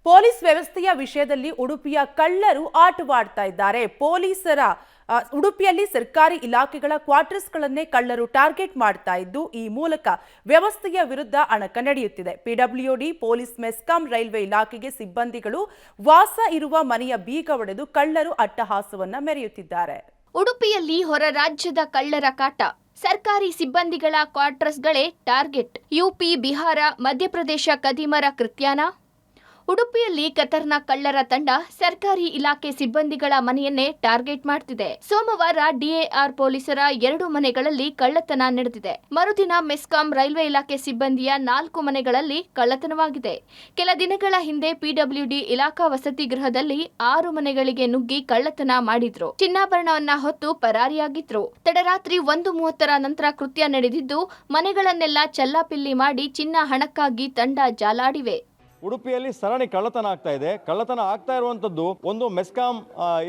Police ವ್ಯವಸ್ಥೆಯ ವಿಷಯದಲ್ಲಿ ಉಡುಪಿಯ ಕಳ್ಳರು ಆಟವಾಡ್ತಾ ಇದ್ದಾರೆ. ಉಡುಪಿಯಲ್ಲಿ ಸರ್ಕಾರಿ ಇಲಾಖೆಗಳ ಕ್ವಾರ್ಟರ್ಸ್ಗಳನ್ನೇ ಕಳ್ಳರು ಟಾರ್ಗೆಟ್ ಮಾಡ್ತಾ ಇದ್ದು, ಈ ಮೂಲಕ ವ್ಯವಸ್ಥೆಯ ವಿರುದ್ಧ ಅಣಕ ನಡೆಯುತ್ತಿದೆ. ಪಿಡಬ್ಲ್ಯೂಡಿ, ಪೊಲೀಸ್, ಮೆಸ್ಕಾಂ, ರೈಲ್ವೆ ಇಲಾಖೆಗೆ ಸಿಬ್ಬಂದಿಗಳು ವಾಸ ಇರುವ ಮನೆಯ ಬೀಗ ಒಡೆದು ಕಳ್ಳರು ಅಟ್ಟಹಾಸವನ್ನ ಮೆರೆಯುತ್ತಿದ್ದಾರೆ. ಉಡುಪಿಯಲ್ಲಿ ಹೊರ ರಾಜ್ಯದ ಕಳ್ಳರ ಕಾಟ. ಸರ್ಕಾರಿ ಸಿಬ್ಬಂದಿಗಳ ಕ್ವಾರ್ಟರ್ಸ್ಗಳೇ ಟಾರ್ಗೆಟ್. ಯುಪಿ, ಬಿಹಾರ, ಮಧ್ಯಪ್ರದೇಶ ಕದಿಮರ ಕೃತ್ಯಾನ. ಉಡುಪಿಯಲ್ಲಿ ಖತರ್ನಾಕ್ ಕಳ್ಳರ ತಂಡ ಸರ್ಕಾರಿ ಇಲಾಖೆ ಸಿಬ್ಬಂದಿಗಳ ಮನೆಯನ್ನೇ ಟಾರ್ಗೆಟ್ ಮಾಡ್ತಿದೆ. ಸೋಮವಾರ ಡಿಎಆರ್ ಪೊಲೀಸರ 2 ಮನೆಗಳಲ್ಲಿ ಕಳ್ಳತನ ನಡೆದಿದೆ. ಮರುದಿನ ಮೆಸ್ಕಾಂ, ರೈಲ್ವೆ ಇಲಾಖೆ ಸಿಬ್ಬಂದಿಯ 4 ಮನೆಗಳಲ್ಲಿ ಕಳ್ಳತನವಾಗಿದೆ. ಕೆಲ ದಿನಗಳ ಹಿಂದೆ ಪಿಡಬ್ಲ್ಯೂಡಿ ಇಲಾಖಾ ವಸತಿ ಗೃಹದಲ್ಲಿ 6 ಮನೆಗಳಿಗೆ ನುಗ್ಗಿ ಕಳ್ಳತನ ಮಾಡಿದ್ರು. ಚಿನ್ನಾಭರಣವನ್ನ ಹೊತ್ತು ಪರಾರಿಯಾಗಿದ್ರು. ತಡರಾತ್ರಿ 1:30 ನಂತರ ಕೃತ್ಯ ನಡೆದಿದ್ದು, ಮನೆಗಳನ್ನೆಲ್ಲ ಚಲ್ಲಾಪಿಲ್ಲಿ ಮಾಡಿ ಚಿನ್ನ ಹಣಕ್ಕಾಗಿ ತಂಡ ಜಾಲಾಡಿವೆ. ಉಡುಪಿಯಲ್ಲಿ ಸರಣಿ ಕಳ್ಳತನ ಆಗ್ತಾ ಇದೆ. ಕಳ್ಳತನ ಆಗ್ತಾ ಇರುವಂತದ್ದು ಒಂದು ಮೆಸ್ಕಾಂ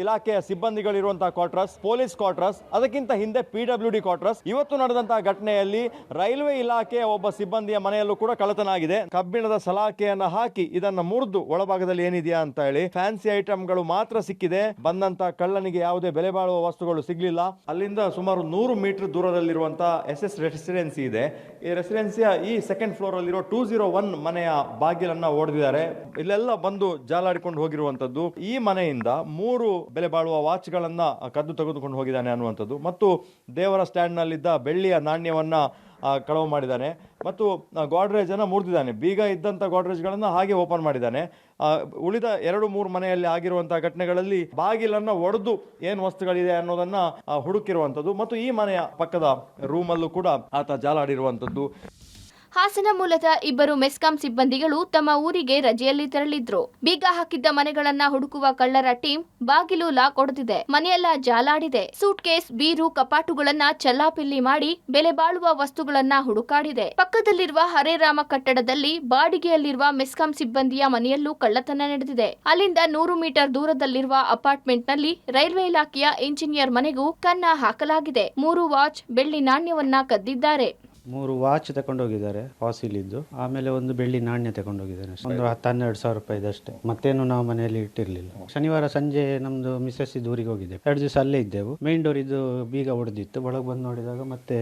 ಇಲಾಖೆಯ ಸಿಬ್ಬಂದಿಗಳಿರುವಂತಹ ಕ್ವಾರ್ಟರ್ಸ್, ಪೊಲೀಸ್ ಕ್ವಾರ್ಟರ್ಸ್, ಅದಕ್ಕಿಂತ ಹಿಂದೆ ಪಿಡಬ್ಲ್ಯೂಡಿ ಕ್ವಾರ್ಟರ್ಸ್. ಇವತ್ತು ನಡೆದಂತಹ ಘಟನೆಯಲ್ಲಿ ರೈಲ್ವೆ ಇಲಾಖೆಯ ಒಬ್ಬ ಸಿಬ್ಬಂದಿಯ ಮನೆಯಲ್ಲೂ ಕೂಡ ಕಳ್ಳತನ ಆಗಿದೆ. ಕಬ್ಬಿಣದ ಸಲಾಕೆಯನ್ನ ಹಾಕಿ ಇದನ್ನ ಮುರಿದು ಒಳಭಾಗದಲ್ಲಿ ಏನಿದೆಯಾ ಅಂತ ಹೇಳಿ ಫ್ಯಾನ್ಸಿ ಐಟಮ್ಗಳು ಮಾತ್ರ ಸಿಕ್ಕಿದೆ. ಬಂದಂತ ಕಳ್ಳನಿಗೆ ಯಾವುದೇ ಬೆಲೆ ಬಾಳುವ ವಸ್ತುಗಳು ಸಿಗ್ಲಿಲ್ಲ. ಅಲ್ಲಿಂದ ಸುಮಾರು 100 ಮೀಟರ್ ದೂರದಲ್ಲಿರುವಂತಹ SS ರೆಸಿಡೆನ್ಸಿ ಇದೆ. ಈ ರೆಸಿಡೆನ್ಸಿಯ ಈ ಸೆಕೆಂಡ್ ಫ್ಲೋರ್ ಅಲ್ಲಿರೋ 201 ಮನೆಯ ಬಾಗಿಲನ್ನ ಹೊಡೆದಿದ್ದಾರೆ. ಇಲ್ಲೆಲ್ಲ ಬಂದು ಜಾಲಾಡಿಕೊಂಡು ಹೋಗಿರುವಂತದ್ದು. ಈ ಮನೆಯಿಂದ 3 ಬೆಲೆ ಬಾಳುವ ವಾಚ್ಗಳನ್ನ ಕದ್ದು ತೆಗೆದುಕೊಂಡು ಹೋಗಿದ್ದಾನೆ ಅನ್ನುವಂಥದ್ದು, ಮತ್ತು ದೇವರ ಸ್ಟ್ಯಾಂಡ್ ನಲ್ಲಿದ್ದ ಬೆಳ್ಳಿಯ ನಾಣ್ಯವನ್ನ ಕಳವು ಮಾಡಿದ್ದಾನೆ, ಮತ್ತು ಗಾಡ್ರೇಜ್ ಅನ್ನ ಮುರಿದಿದ್ದಾನೆ. ಬೀಗ ಇದ್ದಂತ ಗಾಡ್ರೇಜ್ ಗಳನ್ನ ಹಾಗೆ ಓಪನ್ ಮಾಡಿದ್ದಾನೆ. ಉಳಿದ 2-3 ಮನೆಯಲ್ಲಿ ಆಗಿರುವಂತಹ ಘಟನೆಗಳಲ್ಲಿ ಬಾಗಿಲನ್ನ ಒಡೆದು ಏನ್ ವಸ್ತುಗಳಿದೆ ಅನ್ನೋದನ್ನ ಹುಡುಕಿರುವಂತದ್ದು, ಮತ್ತು ಈ ಮನೆಯ ಪಕ್ಕದ ರೂಮ್ ಅಲ್ಲೂ ಕೂಡ ಆತ ಜಾಲಾಡಿರುವಂತದ್ದು. ಹಾಸನ ಮೂಲದ 2 ಮೆಸ್ಕಾಂ ಸಿಬ್ಬಂದಿಗಳು ತಮ್ಮ ಊರಿಗೆ ರಜೆಯಲ್ಲಿ ತೆರಳಿದ್ರು. ಬೀಗ ಹಾಕಿದ್ದ ಮನೆಗಳನ್ನ ಹುಡುಕುವ ಕಳ್ಳರ ಟೀಮ್ ಬಾಗಿಲು ಲಾಕ್ ಹೊಡೆದಿದೆ. ಮನೆಯೆಲ್ಲ ಜಾಲಾಡಿದೆ. ಸೂಟ್ಕೇಸ್, ಬೀರು, ಕಪಾಟುಗಳನ್ನ ಚಲ್ಲಾಪಿಲ್ಲಿ ಮಾಡಿ ಬೆಲೆ ಬಾಳುವ ವಸ್ತುಗಳನ್ನ ಹುಡುಕಾಡಿದೆ. ಪಕ್ಕದಲ್ಲಿರುವ ಹರೇರಾಮ ಕಟ್ಟಡದಲ್ಲಿ ಬಾಡಿಗೆಯಲ್ಲಿರುವ ಮೆಸ್ಕಾಂ ಸಿಬ್ಬಂದಿಯ ಮನೆಯಲ್ಲೂ ಕಳ್ಳತನ ನಡೆದಿದೆ. ಅಲ್ಲಿಂದ 100 ಮೀಟರ್ ದೂರದಲ್ಲಿರುವ ಅಪಾರ್ಟ್ಮೆಂಟ್ನಲ್ಲಿ ರೈಲ್ವೆ ಇಲಾಖೆಯ ಇಂಜಿನಿಯರ್ ಮನೆಗೂ ಕನ್ನ ಹಾಕಲಾಗಿದೆ. 3 ವಾಚ್, ಬೆಳ್ಳಿ ನಾಣ್ಯವನ್ನ ಕದ್ದಿದ್ದಾರೆ. 3 ವಾಚ್ ತಗೊಂಡೋಗಿದ್ದಾರೆ ಫಾಸಿಲಿದ್ದು. ಆಮೇಲೆ ಒಂದು ಬೆಳ್ಳಿ ನಾಣ್ಯ ತಗೊಂಡೋಗಿದ್ದಾರೆ. ಒಂದು 10-12 ಸಾವಿರ ರೂಪಾಯಿದಷ್ಟೇ. ಮತ್ತೇನು ನಾವು ಮನೆಯಲ್ಲಿ ಇಟ್ಟಿರಲಿಲ್ಲ. ಶನಿವಾರ ಸಂಜೆ ನಮ್ಮದು ಮಿಸಸ್ ಇದು ಊರಿಗೆ ಹೋಗಿದ್ದೆ. 2 ದಿವಸ ಅಲ್ಲೇ ಇದ್ದೆವು. ಮೇನ್ ಡೋರ್ ಇದು ಬೀಗ ಹೊಡೆದಿತ್ತು. ಒಳಗೆ ಬಂದು ನೋಡಿದಾಗ ಮತ್ತೆ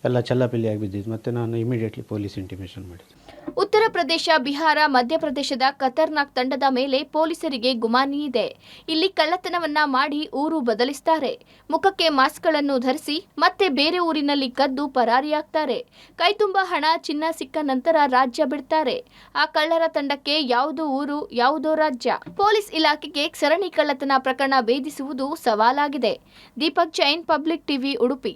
ಎಲ್ಲ ಚಲ್ಲಾಪಿಲ್ಲಿಯಾಗಿ ಬಿದ್ದಿತ್ತು. ಮತ್ತೆ ನಾನು ಇಮಿಡಿಯೇಟ್ಲಿ ಪೊಲೀಸ್ ಇಂಟಿಮೇಷನ್ ಮಾಡಿದೆ. ಉತ್ತರ ಪ್ರದೇಶ, ಬಿಹಾರ, ಮಧ್ಯಪ್ರದೇಶದ ಖತರ್ನಾಕ್ ತಂಡದ ಮೇಲೆ ಪೊಲೀಸರಿಗೆ ಗುಮಾನಿ ಇದೆ. ಇಲ್ಲಿ ಕಳ್ಳತನವನ್ನ ಮಾಡಿ ಊರು ಬದಲಿಸ್ತಾರೆ. ಮುಖಕ್ಕೆ ಮಾಸ್ಕ್ಗಳನ್ನು ಧರಿಸಿ ಮತ್ತೆ ಬೇರೆ ಊರಿನಲ್ಲಿ ಕದ್ದು ಪರಾರಿಯಾಗ್ತಾರೆ. ಕೈತುಂಬ ಹಣ, ಚಿನ್ನ ಸಿಕ್ಕ ನಂತರ ರಾಜ್ಯ ಬಿಡ್ತಾರೆ. ಆ ಕಳ್ಳರ ತಂಡಕ್ಕೆ ಯಾವುದೋ ಊರು, ಯಾವುದೋ ರಾಜ್ಯ. ಪೊಲೀಸ್ ಇಲಾಖೆಗೆ ಸರಣಿ ಕಳ್ಳತನ ಪ್ರಕರಣ ಭೇದಿಸುವುದು ಸವಾಲಾಗಿದೆ. Deepak Jain, public TV, Udupi.